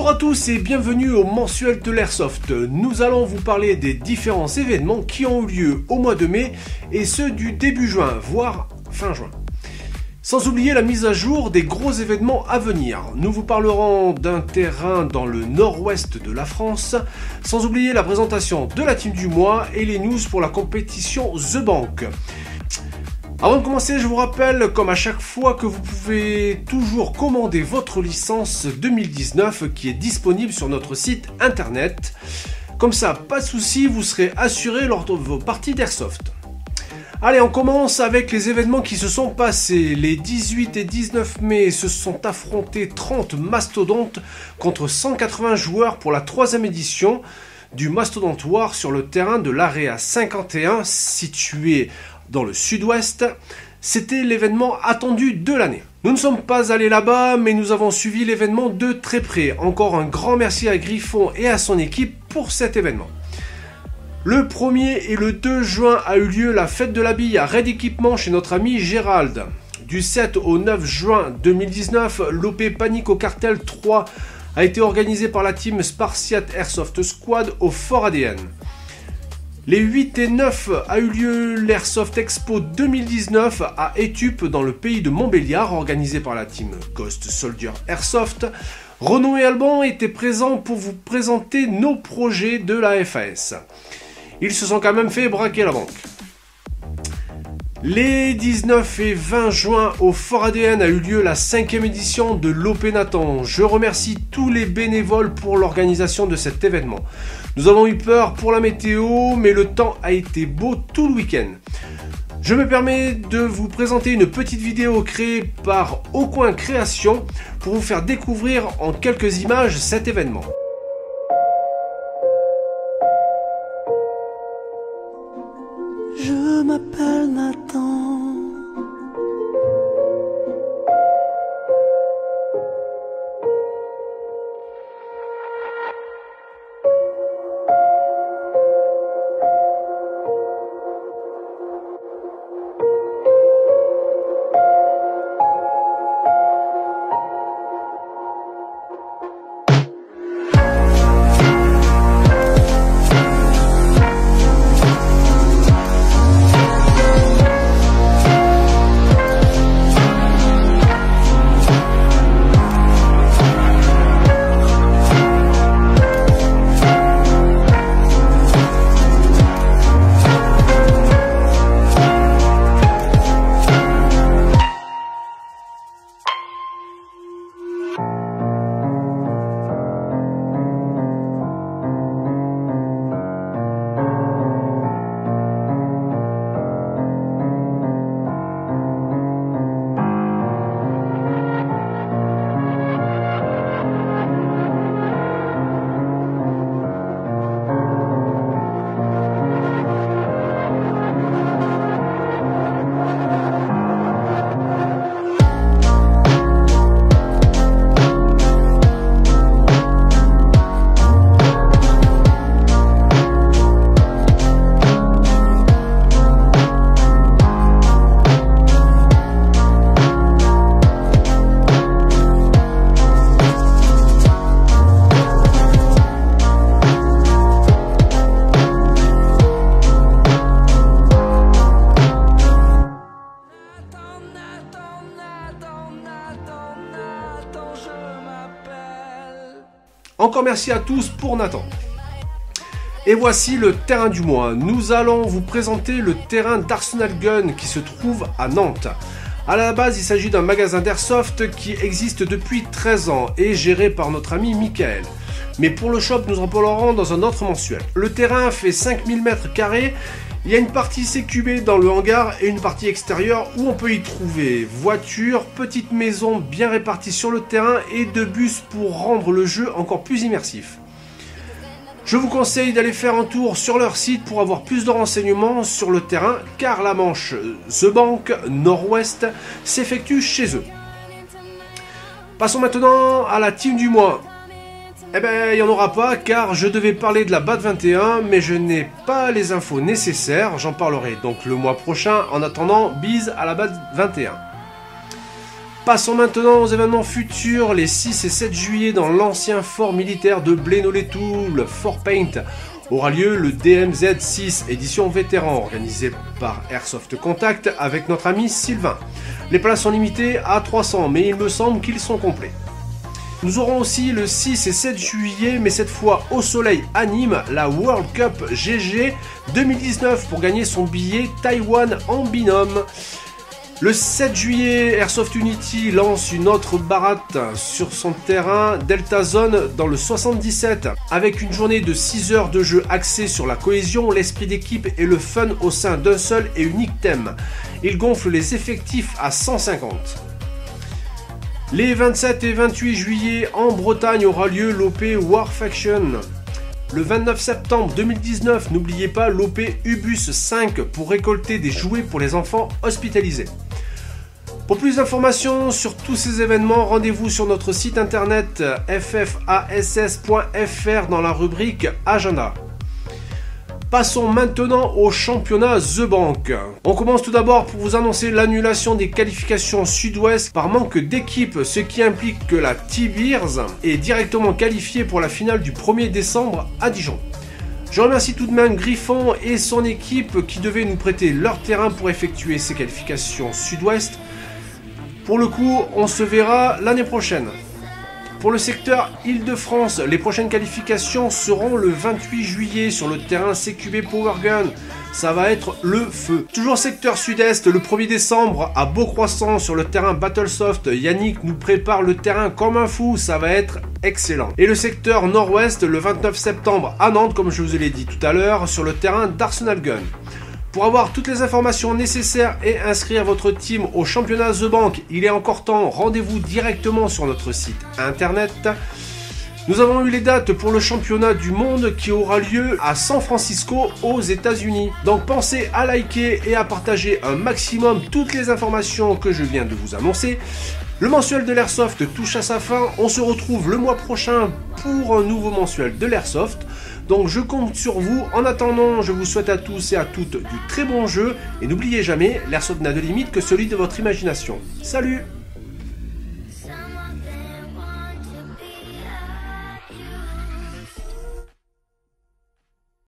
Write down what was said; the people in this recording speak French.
Bonjour à tous et bienvenue au mensuel de l'Airsoft. Nous allons vous parler des différents événements qui ont eu lieu au mois de mai et ceux du début juin, voire fin juin. Sans oublier la mise à jour des gros événements à venir. Nous vous parlerons d'un terrain dans le nord-ouest de la France, sans oublier la présentation de la team du mois et les news pour la compétition The Bank. Avant de commencer, je vous rappelle, comme à chaque fois, que vous pouvez toujours commander votre licence 2019 qui est disponible sur notre site internet. Comme ça, pas de souci, vous serez assuré lors de vos parties d'Airsoft. Allez, on commence avec les événements qui se sont passés. Les 18 et 19 mai se sont affrontés 30 mastodontes contre 180 joueurs pour la 3e édition du Mastodonte War sur le terrain de l'Area 51 situé dans le sud-ouest. C'était l'événement attendu de l'année. Nous ne sommes pas allés là-bas, mais nous avons suivi l'événement de très près. Encore un grand merci à Griffon et à son équipe pour cet événement. Le 1er et le 2 juin a eu lieu la fête de la bille à Red Equipment chez notre ami Gérald. Du 7 au 9 juin 2019, l'OP Panique au Cartel 3 a été organisé par la team Spartiate Airsoft Squad au Fort ADN. Les 8 et 9 a eu lieu l'Airsoft Expo 2019 à Étupe dans le pays de Montbéliard, organisé par la team Ghost Soldier Airsoft. Renaud et Alban étaient présents pour vous présenter nos projets de la FAS. Ils se sont quand même fait braquer la banque. Les 19 et 20 juin au Fort ADN a eu lieu la 5e édition de l'OP Nathan. Je remercie tous les bénévoles pour l'organisation de cet événement. Nous avons eu peur pour la météo, mais le temps a été beau tout le week-end. Je me permets de vous présenter une petite vidéo créée par Au Coin Création pour vous faire découvrir en quelques images cet événement. Je m'appelle Nathan. Encore merci à tous pour Nathan. Et voici le terrain du mois. Nous allons vous présenter le terrain d'Arsenal Gun qui se trouve à Nantes. A la base, il s'agit d'un magasin d'airsoft qui existe depuis 13 ans et géré par notre ami Michael. Mais pour le shop, nous en parlerons dans un autre mensuel. Le terrain fait 5000 m². Il y a une partie CQB dans le hangar et une partie extérieure où on peut y trouver voitures, petites maisons bien réparties sur le terrain et 2 bus pour rendre le jeu encore plus immersif. Je vous conseille d'aller faire un tour sur leur site pour avoir plus de renseignements sur le terrain car la manche The Bank Nord-Ouest s'effectue chez eux. Passons maintenant à la team du mois. Eh ben, il n'y en aura pas car je devais parler de la BAT 21 mais je n'ai pas les infos nécessaires, j'en parlerai donc le mois prochain. En attendant, bise à la BAT 21. Passons maintenant aux événements futurs, les 6 et 7 juillet dans l'ancien fort militaire de Blénod-les-Toules, Fort Paint, aura lieu le DMZ6 édition vétéran organisé par Airsoft Contact avec notre ami Sylvain. Les places sont limitées à 300 mais il me semble qu'ils sont complets. Nous aurons aussi le 6 et 7 juillet, mais cette fois au soleil à Nîmes, la World Cup GG 2019 pour gagner son billet Taïwan en binôme. Le 7 juillet, Airsoft Unity lance une autre baratte sur son terrain Delta Zone dans le 77 avec une journée de 6 heures de jeu axée sur la cohésion, l'esprit d'équipe et le fun au sein d'un seul et unique thème. Il gonfle les effectifs à 150. Les 27 et 28 juillet, en Bretagne aura lieu l'OP War Faction. Le 29 septembre 2019, n'oubliez pas l'OP Ubus 5 pour récolter des jouets pour les enfants hospitalisés. Pour plus d'informations sur tous ces événements, rendez-vous sur notre site internet ffass.fr dans la rubrique Agenda. Passons maintenant au championnat The Bank. On commence tout d'abord pour vous annoncer l'annulation des qualifications sud-ouest par manque d'équipe, ce qui implique que la T-Bears est directement qualifiée pour la finale du 1er décembre à Dijon. Je remercie tout de même Griffon et son équipe qui devaient nous prêter leur terrain pour effectuer ces qualifications sud-ouest. Pour le coup, on se verra l'année prochaine. Pour le secteur Île-de-France, les prochaines qualifications seront le 28 juillet sur le terrain CQB Powergun. Ça va être le feu. Toujours secteur sud-est, le 1er décembre à Beaucroissant sur le terrain Battlesoft. Yannick nous prépare le terrain comme un fou, ça va être excellent. Et le secteur nord-ouest, le 29 septembre à Nantes, comme je vous l'ai dit tout à l'heure, sur le terrain d'Arsenal Gun. Pour avoir toutes les informations nécessaires et inscrire votre team au championnat The Bank, il est encore temps, rendez-vous directement sur notre site internet. Nous avons eu les dates pour le championnat du monde qui aura lieu à San Francisco aux États-Unis. Donc pensez à liker et à partager un maximum toutes les informations que je viens de vous annoncer. Le mensuel de l'Airsoft touche à sa fin, on se retrouve le mois prochain pour un nouveau mensuel de l'Airsoft. Donc je compte sur vous. En attendant, je vous souhaite à tous et à toutes du très bon jeu. Et n'oubliez jamais, l'Airsoft n'a de limite que celui de votre imagination. Salut!